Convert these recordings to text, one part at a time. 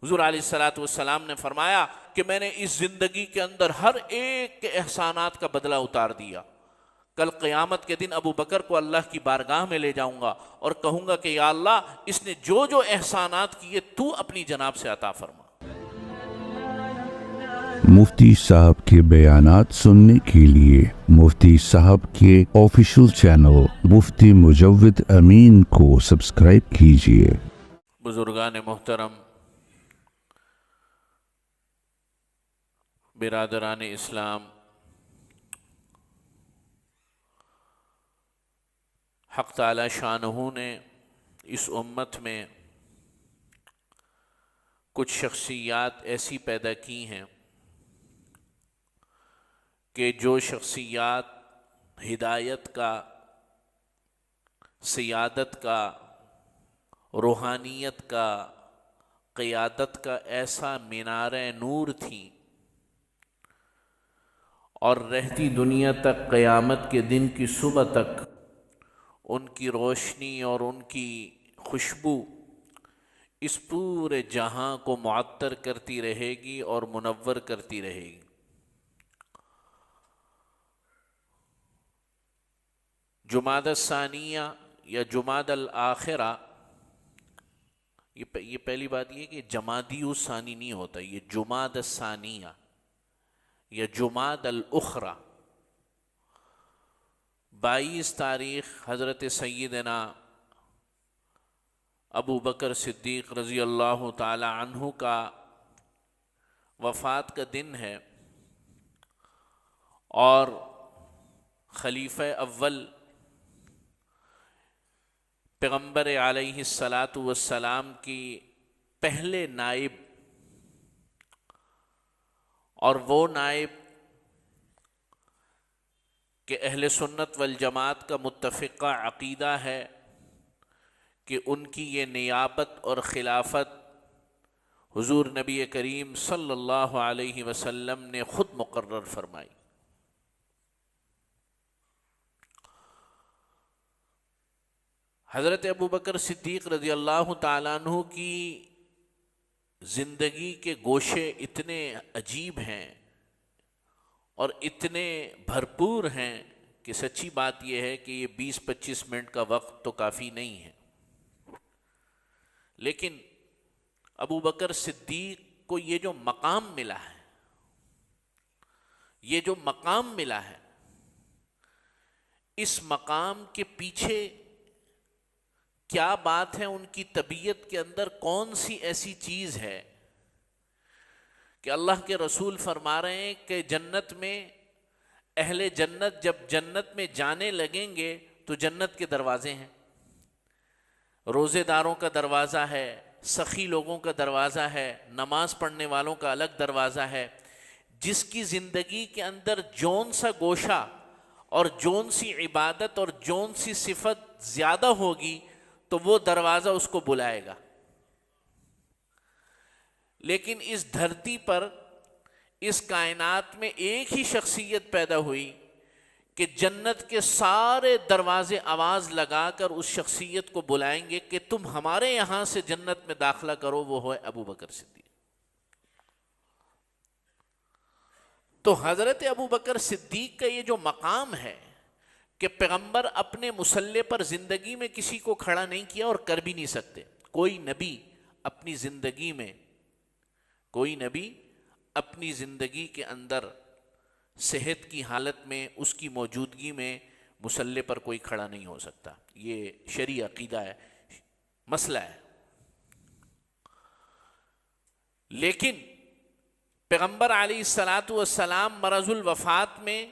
حضور علیہ الصلوۃ والسلام نے فرمایا کہ میں نے اس زندگی کے اندر ہر ایک کے احسانات کا بدلہ اتار دیا. کل قیامت کے دن ابو بکر کو اللہ کی بارگاہ میں لے جاؤں گا اور کہوں گا کہ یا اللہ اس نے جو جو احسانات کیے تو اپنی جناب سے عطا فرما. مفتی صاحب کے بیانات سننے کے لیے مفتی صاحب کے آفیشیل چینل مفتی مجود امین کو سبسکرائب کیجیے. بزرگان محترم، برادران اسلام، حق تعالی شانہ نے اس امت میں کچھ شخصیات ایسی پیدا کی ہیں کہ جو شخصیات ہدایت کا، سیادت کا، روحانیت کا، قیادت کا ایسا مینار نور تھی اور رہتی دنیا تک، قیامت کے دن کی صبح تک ان کی روشنی اور ان کی خوشبو اس پورے جہاں کو معطر کرتی رہے گی اور منور کرتی رہے گی. جمادی الثانیہ یا جمادی الآخرہ، یہ پہلی بات یہ کہ جمادی الثانی نہیں ہوتا، یہ جمادی الثانیہ یا جمادی الاخرى. 22 تاریخ حضرت سیدنا ابو بکر صدیق رضی اللہ تعالی عنہ کا وفات کا دن ہے، اور خلیفہ اول پیغمبر علیہ الصلاۃ والسلام کی پہلے نائب، اور وہ نائب کہ اہل سنت والجماعت کا متفقہ عقیدہ ہے کہ ان کی یہ نیابت اور خلافت حضور نبی کریم صلی اللہ علیہ وسلم نے خود مقرر فرمائی. حضرت ابو بکر صدیق رضی اللہ تعالیٰ عنہ کی زندگی کے گوشے اتنے عجیب ہیں اور اتنے بھرپور ہیں کہ سچی بات یہ ہے کہ یہ 20-25 منٹ کا وقت تو کافی نہیں ہے. لیکن ابو بکر صدیق کو یہ جو مقام ملا ہے، یہ جو مقام ملا ہے، اس مقام کے پیچھے کیا بات ہے؟ ان کی طبیعت کے اندر کون سی ایسی چیز ہے کہ اللہ کے رسول فرما رہے ہیں کہ جنت میں اہل جنت جب جنت میں جانے لگیں گے تو جنت کے دروازے ہیں، روزے داروں کا دروازہ ہے، سخی لوگوں کا دروازہ ہے، نماز پڑھنے والوں کا الگ دروازہ ہے. جس کی زندگی کے اندر جون سا گوشہ اور جون سی عبادت اور جون سی صفت زیادہ ہوگی تو وہ دروازہ اس کو بلائے گا. لیکن اس دھرتی پر، اس کائنات میں ایک ہی شخصیت پیدا ہوئی کہ جنت کے سارے دروازے آواز لگا کر اس شخصیت کو بلائیں گے کہ تم ہمارے یہاں سے جنت میں داخلہ کرو، وہ ہے ابو بکر صدیق. تو حضرت ابو بکر صدیق کا یہ جو مقام ہے کہ پیغمبر اپنے مصلی پر زندگی میں کسی کو کھڑا نہیں کیا اور کر بھی نہیں سکتے. کوئی نبی اپنی زندگی کے اندر صحت کی حالت میں، اس کی موجودگی میں مصلی پر کوئی کھڑا نہیں ہو سکتا. یہ شرعی عقیدہ ہے، مسئلہ ہے. لیکن پیغمبر علیہ الصلاۃ والسلام مرض الوفات میں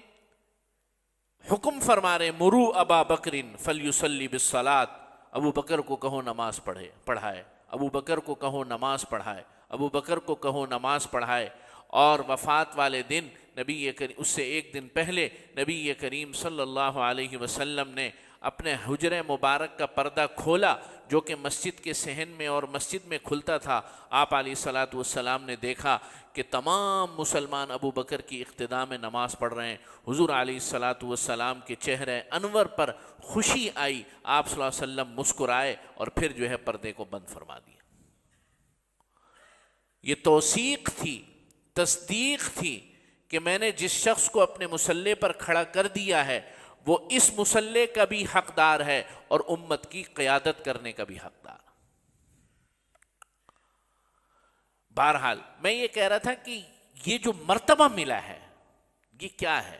حکم فرما رہے، مرو ابا بکر فلیصلی بالصلاۃ، ابو بکر کو کہو نماز پڑھائے، ابو بکر کو کہو نماز پڑھائے، ابو بکر کو کہو نماز پڑھائے. اور وفات والے دن اس سے ایک دن پہلے نبی کریم صلی اللہ علیہ وسلم نے اپنے حجرہ مبارک کا پردہ کھولا، جو کہ مسجد کے صحن میں اور مسجد میں کھلتا تھا. آپ علیہ الصلاۃ والسلام نے دیکھا کہ تمام مسلمان ابو بکر کی اقتداء میں نماز پڑھ رہے ہیں. حضور علیہ الصلاۃ والسلام کے چہرے انور پر خوشی آئی، آپ صلی اللہ علیہ وسلم مسکرائے اور پھر پردے کو بند فرما دیا. یہ توثیق تھی، تصدیق تھی کہ میں نے جس شخص کو اپنے مصلے پر کھڑا کر دیا ہے وہ اس مصلے کا بھی حقدار ہے اور امت کی قیادت کرنے کا بھی حقدار۔ بہرحال میں یہ کہہ رہا تھا کہ یہ جو مرتبہ ملا ہے یہ کیا ہے؟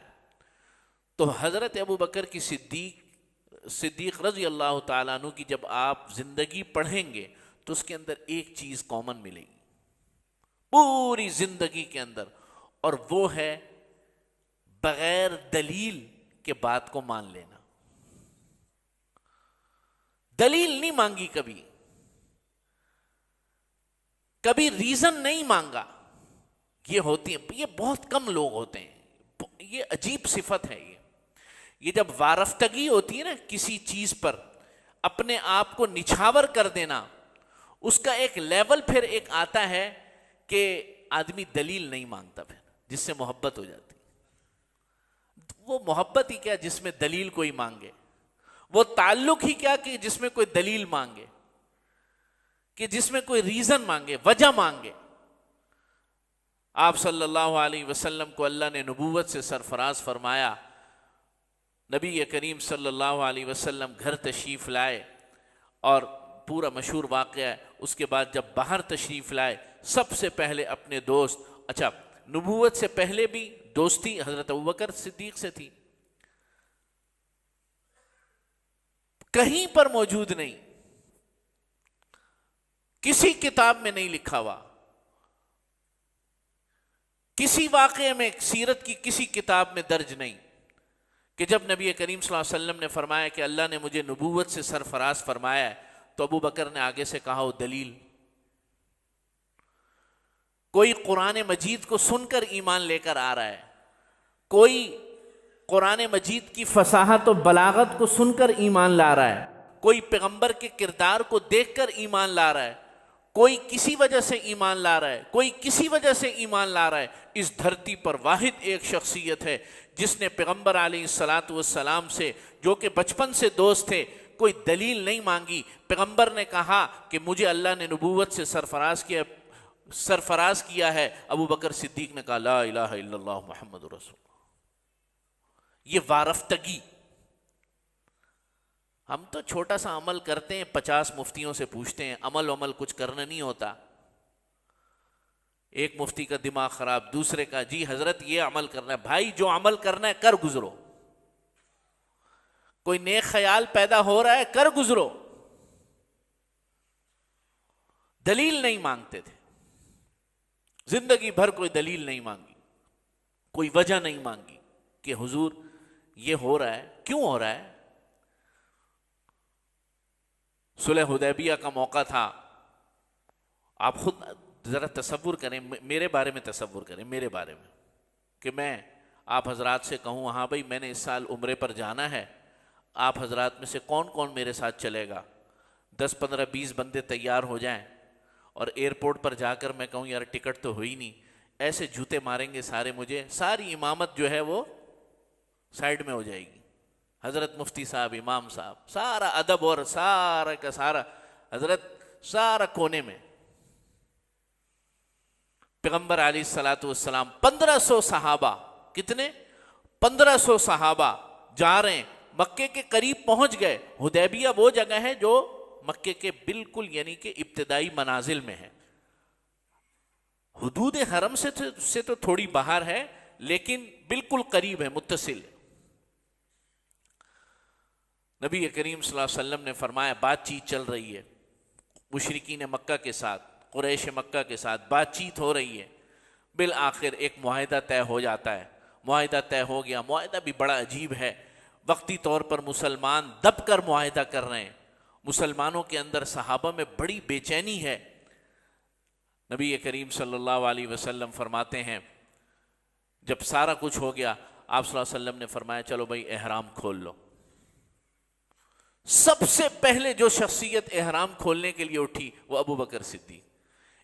تو حضرت ابو بکر کی صدیق رضی اللہ تعالیٰ عنہ کی جب آپ زندگی پڑھیں گے تو اس کے اندر ایک چیز کامن ملے گی پوری زندگی کے اندر، اور وہ ہے بغیر دلیل کے بات کو مان لینا۔ دلیل نہیں مانگی، کبھی ریزن نہیں مانگا۔ یہ ہوتی ہے، یہ بہت کم لوگ ہوتے ہیں، یہ عجیب صفت ہے۔ یہ جب وارفتگی ہوتی ہے نا کسی چیز پر اپنے آپ کو نچھاور کر دینا، اس کا ایک لیول پھر ایک آتا ہے کہ آدمی دلیل نہیں مانگتا، پھر جس سے محبت ہو جاتی۔ وہ محبت ہی کیا جس میں دلیل کوئی مانگے، وہ تعلق ہی کیا کہ جس میں کوئی دلیل مانگے، کہ جس میں کوئی ریزن مانگے، وجہ مانگے۔ آپ صلی اللہ علیہ وسلم کو اللہ نے نبوت سے سرفراز فرمایا، نبی کریم صلی اللہ علیہ وسلم گھر تشریف لائے، اور پورا مشہور واقعہ ہے، اس کے بعد جب باہر تشریف لائے سب سے پہلے اپنے دوست، اچھا نبوت سے پہلے بھی دوستی حضرت ابوبکر صدیق سے تھی، کہیں پر موجود نہیں، کسی کتاب میں نہیں لکھا ہوا، کسی واقعے میں سیرت کی کسی کتاب میں درج نہیں کہ جب نبی کریم صلی اللہ علیہ وسلم نے فرمایا کہ اللہ نے مجھے نبوت سے سرفراز فرمایا ہے تو ابو بکر نے آگے سے کہا وہ دلیل۔ کوئی قرآن مجید کو سن کر ایمان لے کر آ رہا ہے، کوئی قرآن مجید کی فصاحت و بلاغت کو سن کر ایمان لا رہا ہے، کوئی پیغمبر کے کردار کو دیکھ کر ایمان لا رہا ہے، کوئی کسی وجہ سے ایمان لا رہا ہے، کوئی کسی وجہ سے ایمان لا رہا ہے۔ اس دھرتی پر واحد ایک شخصیت ہے جس نے پیغمبر علیہ الصلاۃ والسلام سے، جو کہ بچپن سے دوست تھے، کوئی دلیل نہیں مانگی۔ پیغمبر نے کہا کہ مجھے اللہ نے نبوت سے سرفراز کیا ہے، ابو بکر صدیق نے کہا لا الہ الا اللہ محمد رسول اللہ۔ یہ وارفتگی، ہم تو چھوٹا سا عمل کرتے ہیں، 50 مفتیوں سے پوچھتے ہیں، عمل کچھ کرنا نہیں ہوتا۔ ایک مفتی کا دماغ خراب، دوسرے کا جی حضرت یہ عمل کرنا ہے، بھائی جو عمل کرنا ہے کر گزرو، کوئی نیک خیال پیدا ہو رہا ہے کر گزرو۔ دلیل نہیں مانگتے تھے، زندگی بھر کوئی دلیل نہیں مانگی، کوئی وجہ نہیں مانگی کہ حضور یہ ہو رہا ہے، کیوں ہو رہا ہے۔ صلح حدیبیہ کا موقع تھا، آپ خود ذرا تصور کریں، میرے بارے میں تصور کریں، میرے بارے میں کہ میں آپ حضرات سے کہوں ہاں بھائی میں نے اس سال عمرے پر جانا ہے، آپ حضرات میں سے کون کون میرے ساتھ چلے گا؟ 10 15 20 بندے تیار ہو جائیں، اور ایئرپورٹ پر جا کر میں کہوں یار ٹکٹ تو ہوئی نہیں، ایسے جوتے ماریں گے سارے مجھے، ساری امامت جو ہے وہ سائیڈ میں ہو جائے گی، حضرت مفتی صاحب، امام صاحب، سارا ادب اور سارا کا سارا حضرت سارا کونے میں۔ پیغمبر علیہ الصلاۃ والسلام 1500 صحابہ، کتنے؟ 1500 صحابہ جا رہے ہیں، مکے کے قریب پہنچ گئے۔ حدیبیہ وہ جگہ ہے جو مکے کے بالکل یعنی کہ ابتدائی منازل میں ہے، حدود حرم سے تو تھوڑی باہر ہے لیکن بالکل قریب ہے، متصل۔ نبی کریم صلی اللہ علیہ وسلم نے فرمایا بات چیت چل رہی ہے، مشرکین مکہ کے ساتھ، قریش مکہ کے ساتھ بات چیت ہو رہی ہے، بالآخر ایک معاہدہ طے ہو جاتا ہے۔ معاہدہ طے ہو گیا، معاہدہ بھی بڑا عجیب ہے، وقتی طور پر مسلمان دب کر معاہدہ کر رہے ہیں، مسلمانوں کے اندر صحابہ میں بڑی بے چینی ہے۔ نبی کریم صلی اللہ علیہ وسلم فرماتے ہیں جب سارا کچھ ہو گیا، آپ صلی اللہ علیہ وسلم نے فرمایا چلو بھائی احرام کھول لو۔ سب سے پہلے جو شخصیت احرام کھولنے کے لیے اٹھی وہ ابو بکر صدیق۔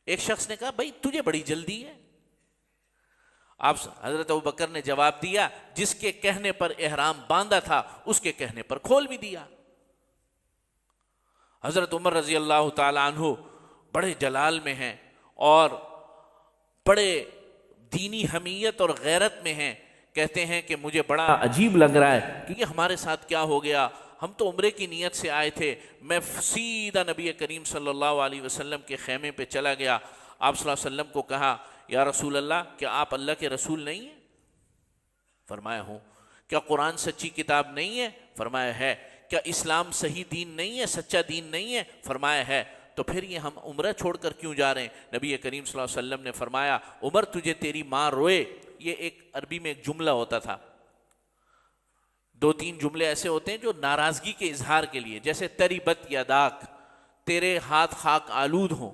ایک شخص نے کہا بھائی تجھے بڑی جلدی ہے؟ آپ حضرت ابو بکر نے جواب دیا جس کے کہنے پر احرام باندھا تھا اس کے کہنے پر کھول بھی دیا۔ حضرت عمر رضی اللہ تعالی عنہ بڑے جلال میں ہیں اور بڑے دینی حمیت اور غیرت میں ہیں، کہتے ہیں کہ مجھے بڑا عجیب لگ رہا ہے کہ یہ ہمارے ساتھ کیا ہو گیا، ہم تو عمرے کی نیت سے آئے تھے، میں سیدھا نبی کریم صلی اللہ علیہ وسلم کے خیمے پہ چلا گیا، آپ صلی اللہ علیہ وسلم کو کہا یا رسول اللہ کیا آپ اللہ کے رسول نہیں ہیں؟ فرمایا ہوں۔ کیا قرآن سچی کتاب نہیں ہے؟ فرمایا ہے۔ کیا اسلام صحیح دین نہیں ہے، سچا دین نہیں ہے؟ فرمایا ہے۔ تو پھر یہ ہم عمرہ چھوڑ کر کیوں جا رہے ہیں؟ نبی کریم صلی اللہ علیہ وسلم نے فرمایا عمر تجھے تیری ماں روئے، یہ ایک عربی میں ایک جملہ ہوتا تھا، دو تین جملے ایسے ہوتے ہیں جو ناراضگی کے اظہار کے لیے، جیسے تریبت یداک، تیرے ہاتھ خاک آلود ہوں،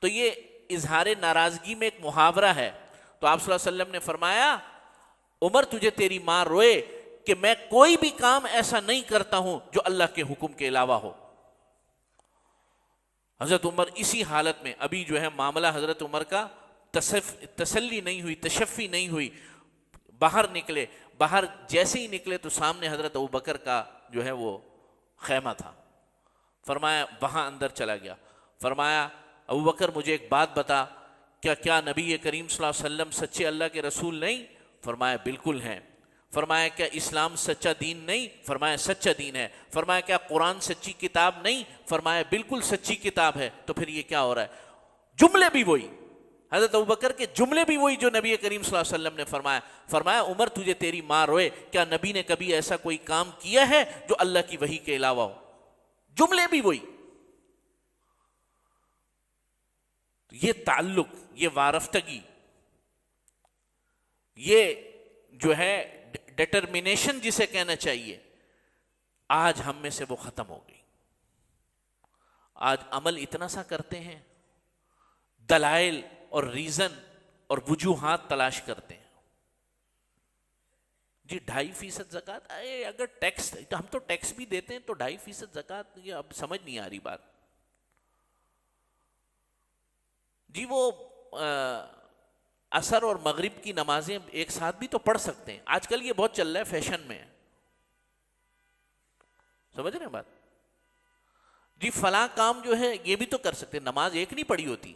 تو یہ اظہار ناراضگی میں ایک محاورہ ہے۔ تو آپ صلی اللہ علیہ وسلم نے فرمایا عمر تجھے تیری ماں روئے کہ میں کوئی بھی کام ایسا نہیں کرتا ہوں جو اللہ کے حکم کے علاوہ ہو۔ حضرت عمر اسی حالت میں، ابھی جو ہے معاملہ حضرت عمر کا تسلی نہیں ہوئی، تشفی نہیں ہوئی، باہر نکلے، باہر جیسے ہی نکلے تو سامنے حضرت ابوبکر کا جو ہے وہ خیمہ تھا۔ فرمایا وہاں اندر چلا گیا، فرمایا ابوبکر مجھے ایک بات بتا، کیا نبی کریم صلی اللہ علیہ وسلم سچے اللہ کے رسول نہیں؟ فرمایا بالکل ہیں۔ فرمایا کیا اسلام سچا دین نہیں؟ فرمایا سچا دین ہے۔ فرمایا کیا قرآن سچی کتاب نہیں؟ فرمایا بالکل سچی کتاب ہے۔ تو پھر یہ کیا ہو رہا ہے؟ جملے بھی وہی، حضرت ابوبکر کے جملے بھی وہی جو نبی کریم صلی اللہ علیہ وسلم نے فرمایا۔ فرمایا عمر تجھے تیری ماں روئے، کیا نبی نے کبھی ایسا کوئی کام کیا ہے جو اللہ کی وحی کے علاوہ ہو؟ جملے بھی وہی۔ یہ تعلق، یہ وارفتگی، یہ جو ہے ڈٹرمنیشن جسے کہنا چاہیے، آج ہم میں سے وہ ختم ہو گئی۔ آج عمل اتنا سا کرتے ہیں، دلائل اور ریزن اور وجوہات تلاش کرتے ہیں۔ جی 2.5% زکوٰۃ، اگر ٹیکس، ہم تو ٹیکس بھی دیتے ہیں تو 2.5% زکوٰۃ، یہ اب سمجھ نہیں آ رہی بات۔ جی وہ عصر اور مغرب کی نمازیں ایک ساتھ بھی تو پڑھ سکتے ہیں، آج کل یہ بہت چل رہا ہے، فیشن میں، سمجھ رہے ہیں بات؟ جی فلاں کام جو ہے یہ بھی تو کر سکتے ہیں، نماز ایک نہیں پڑھی ہوتی۔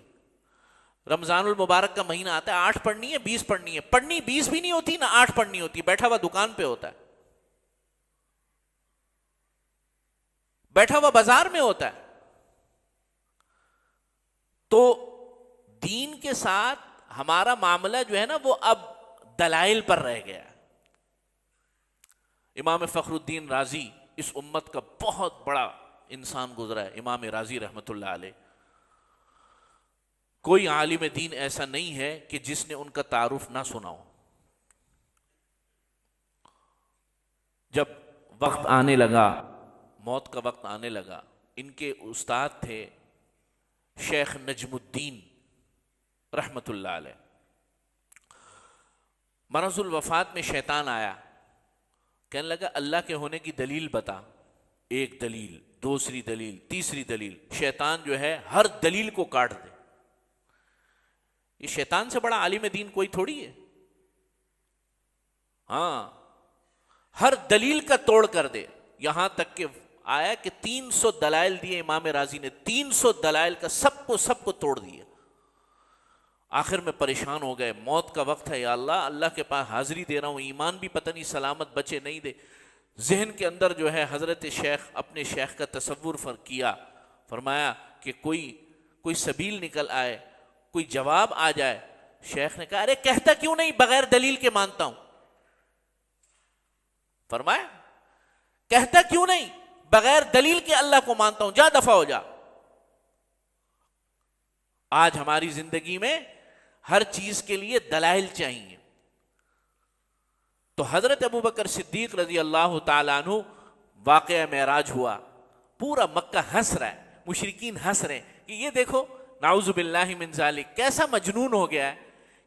رمضان المبارک کا مہینہ آتا ہے، 8 پڑھنی ہے 20 پڑھنی ہے، پڑھنی 20 بھی نہیں ہوتی نہ 8 پڑھنی ہوتی، بیٹھا ہوا دکان پہ ہوتا ہے، بیٹھا ہوا بازار میں ہوتا ہے۔ تو دین کے ساتھ ہمارا معاملہ جو ہے نا وہ اب دلائل پر رہ گیا۔ امام فخر الدین رازی اس امت کا بہت بڑا انسان گزرا ہے، امام رازی رحمت اللہ علیہ۔ کوئی عالم دین ایسا نہیں ہے کہ جس نے ان کا تعارف نہ سنا ہو۔ جب وقت آنے لگا، موت کا وقت آنے لگا، ان کے استاد تھے شیخ نجم الدین رحمت اللہ علیہ۔ مرض الوفات میں شیطان آیا، کہنے لگا اللہ کے ہونے کی دلیل بتا۔ ایک دلیل، دوسری دلیل، تیسری دلیل، شیطان جو ہے ہر دلیل کو کاٹ دے۔ یہ شیطان سے بڑا عالم دین کوئی تھوڑی ہے۔ ہاں، ہر دلیل کا توڑ کر دے، یہاں تک کہ آیا کہ 300 دلائل دیے امام رازی نے، 300 دلائل کا سب کو توڑ دیا۔ آخر میں پریشان ہو گئے، موت کا وقت ہے، یا اللہ، اللہ کے پاس حاضری دے رہا ہوں، ایمان بھی پتہ نہیں سلامت بچے نہیں دے۔ ذہن کے اندر جو ہے حضرت شیخ، اپنے شیخ کا تصور کیا، فرمایا کہ کوئی سبیل نکل آئے، کوئی جواب آ جائے۔ شیخ نے کہا ارے کہتا کیوں نہیں بغیر دلیل کے مانتا ہوں؟ فرمایا کہتا کیوں نہیں بغیر دلیل کے اللہ کو مانتا ہوں، جا دفع ہو جا۔ آج ہماری زندگی میں ہر چیز کے لیے دلائل چاہیے۔ تو حضرت ابوبکر صدیق رضی اللہ تعالیٰ عنہ، واقعہ معراج ہوا، پورا مکہ ہنس رہا ہے، مشرکین ہنس رہے ہیں کہ یہ دیکھو نعوذ باللہ من ذالک، کیسا مجنون ہو گیا ہے،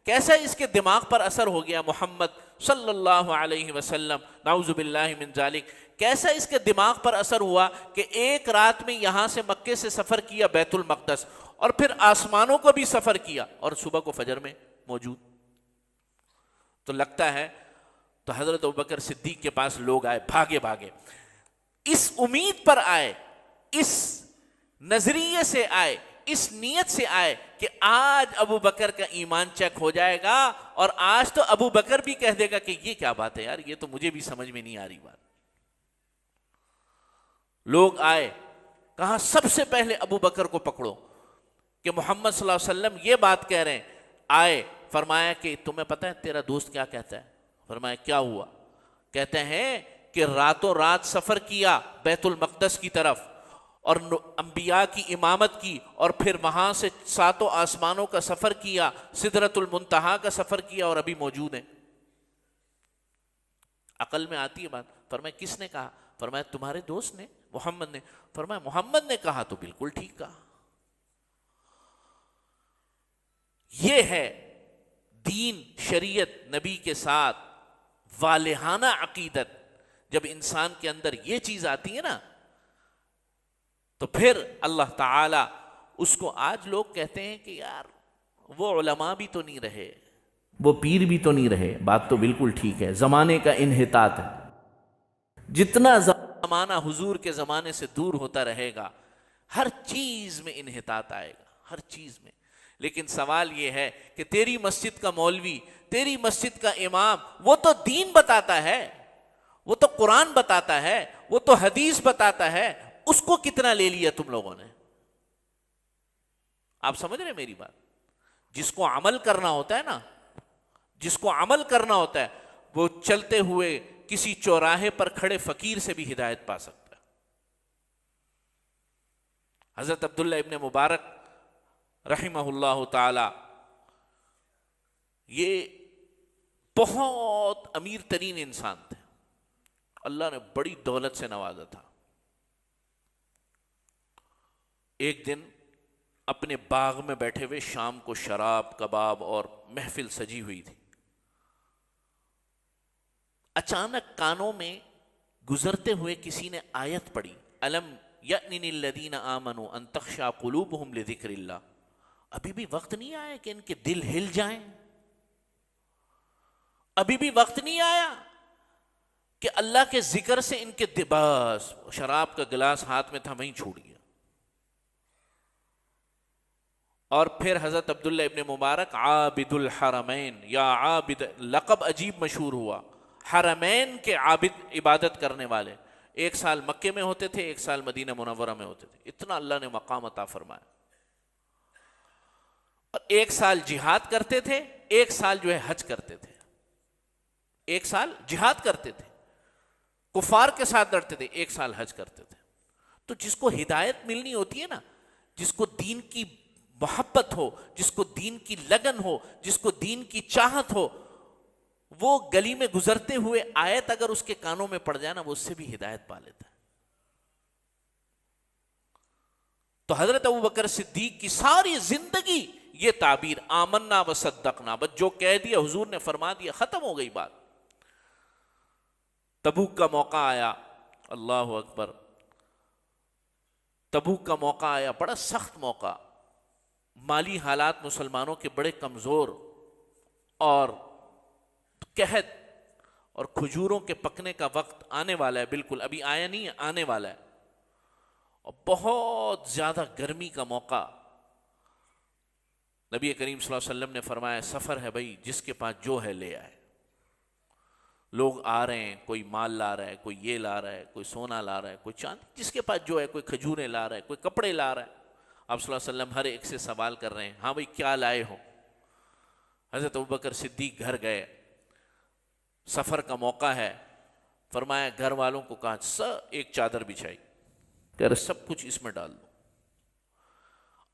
کیسا اس کے دماغ پر اثر ہو گیا محمد صلی اللہ علیہ وسلم، نعوذ باللہ من ذالک، کیسا اس کے دماغ پر اثر ہوا کہ ایک رات میں یہاں سے مکے سے سفر کیا بیت المقدس، اور پھر آسمانوں کو بھی سفر کیا، اور صبح کو فجر میں موجود۔ تو لگتا ہے، تو حضرت ابوبکر صدیق کے پاس لوگ آئے، بھاگے بھاگے، اس امید پر آئے، اس نظریے سے آئے اس نیت سے آئے کہ آج ابو بکر کا ایمان چیک ہو جائے گا، اور آج تو ابو بکر بھی کہہ دے گا کہ یہ کیا بات ہے یار، یہ تو مجھے بھی سمجھ میں نہیں آ رہی بات۔ لوگ آئے، کہا سب سے پہلے ابو بکر کو پکڑو کہ محمد صلی اللہ علیہ وسلم یہ بات کہہ رہے ہیں۔ آئے، فرمایا کہ تمہیں پتہ ہے تیرا دوست کیا کہتا ہے؟ فرمایا کیا ہوا؟ کہتے ہیں کہ راتوں رات سفر کیا بیت المقدس کی طرف، اور انبیاء کی امامت کی، اور پھر وہاں سے 7 آسمانوں کا سفر کیا، سدرۃ المنتہا کا سفر کیا، اور ابھی موجود ہیں۔ عقل میں آتی ہے بات۔ فرمایا کس نے کہا؟ فرمایا تمہارے دوست نے، محمد نے۔ فرمایا محمد نے کہا تو بالکل ٹھیک کہا۔ یہ ہے دین، شریعت، نبی کے ساتھ والہانہ عقیدت۔ جب انسان کے اندر یہ چیز آتی ہے نا، تو پھر اللہ تعالی اس کو، آج لوگ کہتے ہیں کہ یار وہ علماء بھی تو نہیں رہے، وہ پیر بھی تو نہیں رہے۔ بات تو بالکل ٹھیک ہے، زمانے کا انحطاط ہے۔ جتنا زمانہ حضور کے زمانے سے دور ہوتا رہے گا، ہر چیز میں انحطاط آئے گا، ہر چیز میں۔ لیکن سوال یہ ہے کہ تیری مسجد کا مولوی، تیری مسجد کا امام، وہ تو دین بتاتا ہے، وہ تو قرآن بتاتا ہے، وہ تو حدیث بتاتا ہے، اس کو کتنا لے لیا تم لوگوں نے؟ آپ سمجھ رہے میری بات؟ جس کو عمل کرنا ہوتا ہے نا، جس کو عمل کرنا ہوتا ہے، وہ چلتے ہوئے کسی چوراہے پر کھڑے فقیر سے بھی ہدایت پا سکتا ہے۔ حضرت عبداللہ ابن مبارک رحمہ اللہ تعالی، یہ بہت امیر ترین انسان تھے، اللہ نے بڑی دولت سے نوازا تھا۔ ایک دن اپنے باغ میں بیٹھے ہوئے، شام کو شراب، کباب اور محفل سجی ہوئی تھی، اچانک کانوں میں گزرتے ہوئے کسی نے آیت پڑھی، الم یأن الذین آمنوا ان تخشع قلوبہم لذکر اللہ۔ ابھی بھی وقت نہیں آیا کہ ان کے دل ہل جائیں؟ ابھی بھی وقت نہیں آیا کہ اللہ کے ذکر سے ان کے بس شراب کا گلاس ہاتھ میں تھا وہیں چھوٹ گیا۔ اور پھر حضرت عبداللہ ابن مبارک عابد الحرمین، یا عابد، لقب عجیب مشہور ہوا، حرمین کے عابد، عبادت کرنے والے۔ 1 سال مکے میں ہوتے تھے، 1 سال مدینہ منورہ میں ہوتے تھے، اتنا اللہ نے مقام عطا فرمایا۔ اور 1 سال جہاد کرتے تھے، 1 سال جو ہے حج کرتے تھے، 1 سال جہاد کرتے تھے، کفار کے ساتھ لڑتے تھے، 1 سال حج کرتے تھے۔ تو جس کو ہدایت ملنی ہوتی ہے نا، جس کو دین کی محبت ہو، جس کو دین کی لگن ہو، جس کو دین کی چاہت ہو، وہ گلی میں گزرتے ہوئے آیت اگر اس کے کانوں میں پڑ جائے نا، وہ اس سے بھی ہدایت پا لیتا ہے۔ تو حضرت ابوبکر صدیق کی ساری زندگی یہ تعبیر، آمنا و صدقنا، بس جو کہہ دیا حضور نے فرما دیا، ختم ہو گئی بات۔ تبوک کا موقع آیا، اللہ اکبر، تبوک کا موقع آیا، بڑا سخت موقع، مالی حالات مسلمانوں کے بڑے کمزور، اور قحط اور کھجوروں کے پکنے کا وقت آنے والا ہے، بالکل ابھی آیا نہیں ہے، آنے والا ہے، اور بہت زیادہ گرمی کا موقع۔ نبی کریم صلی اللہ علیہ وسلم نے فرمایا سفر ہے بھائی، جس کے پاس جو ہے لے آئے۔ لوگ آ رہے ہیں، کوئی مال لا رہا ہے، کوئی یہ لا رہا ہے، کوئی سونا لا رہا ہے، کوئی چاندی، جس کے پاس جو ہے، کوئی کھجوریں لا رہا ہے، کوئی کپڑے لا رہا ہے۔ آپ صلی اللہ علیہ وسلم ہر ایک سے سوال کر رہے ہیں، ہاں بھائی کیا لائے ہو؟ حضرت ابوبکر صدیق گھر گئے، سفر کا موقع ہے، فرمایا گھر والوں کو کہا ایک چادر بچھائی، کہ سب کچھ اس میں ڈال دو،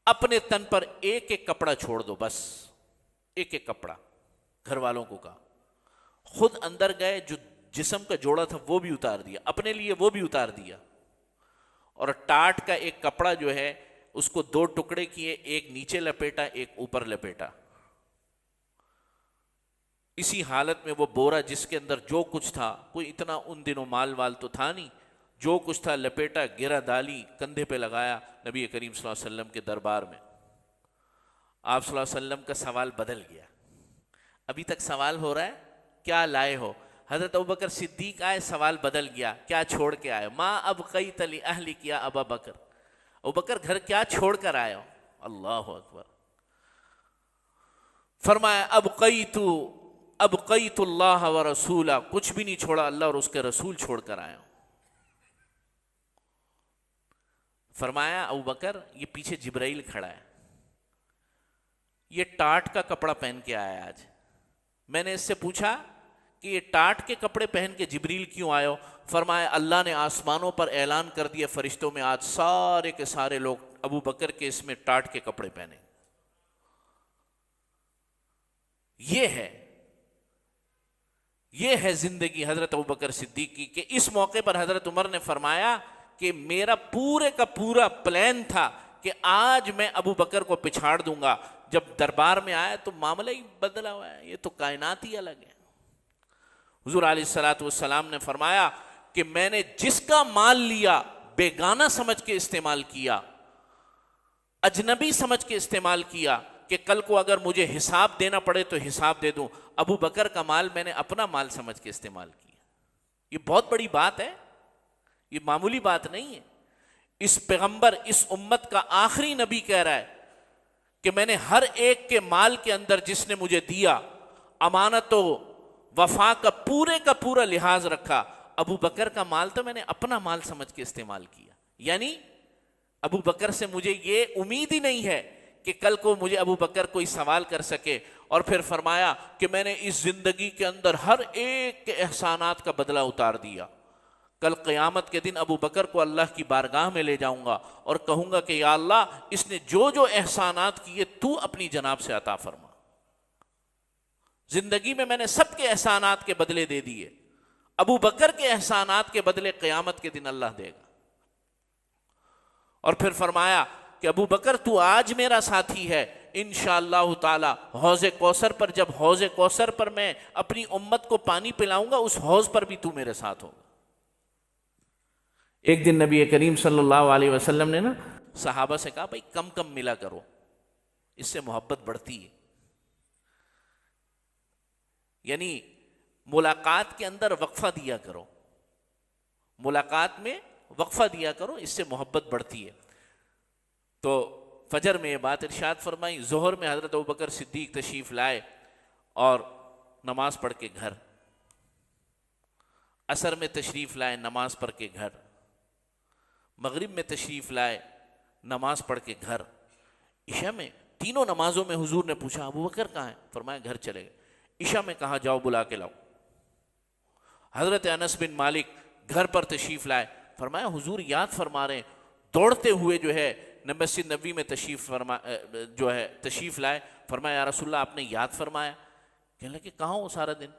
اپنے تن پر ایک ایک کپڑا چھوڑ دو، بس ایک ایک کپڑا، گھر والوں کو کہا۔ خود اندر گئے، جو جسم کا جوڑا تھا وہ بھی اتار دیا، اپنے لیے وہ بھی اتار دیا، اور ٹاٹ کا ایک کپڑا جو ہے اس کو 2 ٹکڑے کیے، ایک نیچے لپیٹا، ایک اوپر لپیٹا۔ اسی حالت میں وہ بورا جس کے اندر جو کچھ تھا، کوئی اتنا ان دنوں مال وال تو تھا نہیں، جو کچھ تھا لپیٹا، گرہ ڈالی، کندھے پہ لگایا، نبی کریم صلی اللہ علیہ وسلم کے دربار میں۔ آپ صلی اللہ علیہ وسلم کا سوال بدل گیا، ابھی تک سوال ہو رہا ہے کیا لائے ہو؟ حضرت ابوبکر صدیق آئے، سوال بدل گیا، کیا چھوڑ کے آئے؟ ما ابقیت لأہلک یا ابا بکر، ابوبکر گھر کیا چھوڑ کر آئے ہو؟ اللہ اکبر. فرمایا ابقیت اللہ و رسولہ، کچھ بھی نہیں چھوڑا، اللہ اور اس کے رسول چھوڑ کر آیا ہوں. فرمایا ابو بکر یہ پیچھے جبرائیل کھڑا ہے، یہ ٹاٹ کا کپڑا پہن کے آیا آج. میں نے اس سے پوچھا کہ یہ ٹاٹ کے کپڑے پہن کے جبریل کیوں آئے ہو؟ فرمایا اللہ نے آسمانوں پر اعلان کر دیا فرشتوں میں آج سارے کے سارے لوگ ابو بکر کے اس میں ٹاٹ کے کپڑے پہنے. یہ ہے زندگی حضرت ابو بکر صدیق کی، کہ اس موقع پر حضرت عمر نے فرمایا کہ میرا پورے کا پورا پلان تھا کہ آج میں ابو بکر کو پچھاڑ دوں گا. جب دربار میں آیا تو معاملہ ہی بدلا ہوا ہے، یہ تو کائنات ہی الگ ہے. حضور علیہ الصلوۃ والسلام نے فرمایا کہ میں نے جس کا مال لیا بیگانہ سمجھ کے استعمال کیا، اجنبی سمجھ کے استعمال کیا کہ کل کو اگر مجھے حساب دینا پڑے تو حساب دے دوں. ابو بکر کا مال میں نے اپنا مال سمجھ کے استعمال کیا. یہ بہت بڑی بات ہے، یہ معمولی بات نہیں ہے. اس پیغمبر، اس امت کا آخری نبی کہہ رہا ہے کہ میں نے ہر ایک کے مال کے اندر جس نے مجھے دیا امانت و وفا کا پورا لحاظ رکھا. ابو بکر کا مال تو میں نے اپنا مال سمجھ کے استعمال کیا. یعنی ابو بکر سے مجھے یہ امید ہی نہیں ہے کہ کل کو مجھے ابو بکر کوئی سوال کر سکے. اور پھر فرمایا کہ میں نے اس زندگی کے اندر ہر ایک کے احسانات کا بدلہ اتار دیا. کل قیامت کے دن ابو بکر کو اللہ کی بارگاہ میں لے جاؤں گا اور کہوں گا کہ یا اللہ اس نے جو جو احسانات کیے تو اپنی جناب سے عطا فرما. زندگی میں نے سب کے احسانات کے بدلے دے دیے، ابو بکر کے احسانات کے بدلے قیامت کے دن اللہ دے گا. اور پھر فرمایا کہ ابو بکر تو آج میرا ساتھی ہے، انشاءاللہ تعالی حوض کوثر پر، جب حوض کوثر پر میں اپنی امت کو پانی پلاؤں گا اس حوض پر بھی تو میرے ساتھ ہوگا. ایک دن نبی کریم صلی اللہ علیہ وسلم نے صحابہ سے کہا بھائی کم کم ملا کرو، اس سے محبت بڑھتی ہے. یعنی ملاقات کے اندر وقفہ دیا کرو، ملاقات میں وقفہ دیا کرو، اس سے محبت بڑھتی ہے. تو فجر میں یہ بات ارشاد فرمائی. ظہر میں حضرت ابوبکر صدیق تشریف لائے اور نماز پڑھ کے گھر. عصر میں تشریف لائے، نماز پڑھ کے گھر. مغرب میں تشریف لائے، نماز پڑھ کے گھر. عشاء میں تینوں نمازوں میں حضور نے پوچھا ابو بکر کہاں ہے؟ فرمایا گھر چلے گئے. عشاء میں کہا جاؤ بلا کے لاؤ. حضرت انس بن مالک گھر پر تشریف لائے. فرمایا حضور یاد فرما رہے ہیں، دوڑتے ہوئے مسجد نبوی میں تشریف لائے. فرمایا یا رسول اللہ آپ نے یاد فرمایا؟ کہنے لگے کہاں ہو سارا دن؟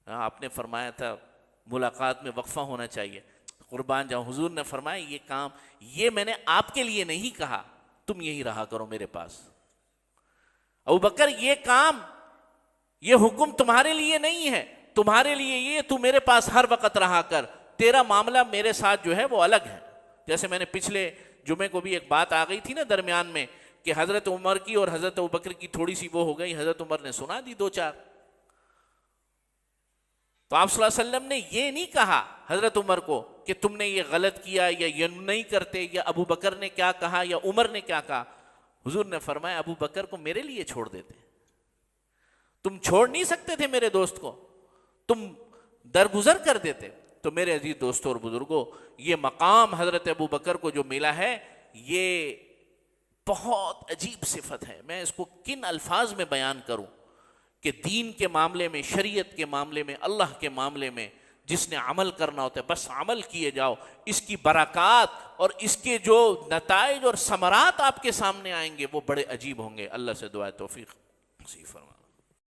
آپ نے فرمایا تھا ملاقات میں وقفہ ہونا چاہیے. قربان جاؤں، حضور نے فرمایا یہ کام یہ میں نے آپ کے لیے نہیں کہا، تم یہی رہا کرو میرے پاس. ابو بکر یہ کام، یہ حکم تمہارے لیے نہیں ہے، تمہارے لیے یہ تو میرے پاس ہر وقت رہا کر، تیرا معاملہ میرے ساتھ وہ الگ ہے. جیسے میں نے پچھلے جمعے کو بھی ایک بات آ گئی تھی درمیان میں کہ حضرت عمر کی اور حضرت ابوبکر کی تھوڑی سی ہو گئی. حضرت عمر نے سنا دی 2-4. تو آپ صلی اللہ علیہ وسلم نے یہ نہیں کہا حضرت عمر کو کہ تم نے یہ غلط کیا یا یہ نہیں کرتے، یا ابو بکر نے کیا کہا یا عمر نے کیا کہا. حضور نے فرمایا ابو بکر کو میرے لیے چھوڑ دیتے، تم چھوڑ نہیں سکتے تھے میرے دوست کو، تم درگزر کر دیتے. تو میرے عزیز دوستوں اور بزرگوں، یہ مقام حضرت ابو بکر کو جو ملا ہے یہ بہت عجیب صفت ہے. میں اس کو کن الفاظ میں بیان کروں کہ دین کے معاملے میں، شریعت کے معاملے میں، اللہ کے معاملے میں جس نے عمل کرنا ہوتا ہے بس عمل کیے جاؤ. اس کی برکات اور اس کے جو نتائج اور ثمرات آپ کے سامنے آئیں گے وہ بڑے عجیب ہوں گے. اللہ سے دعا توفیق نصیب فرمائے.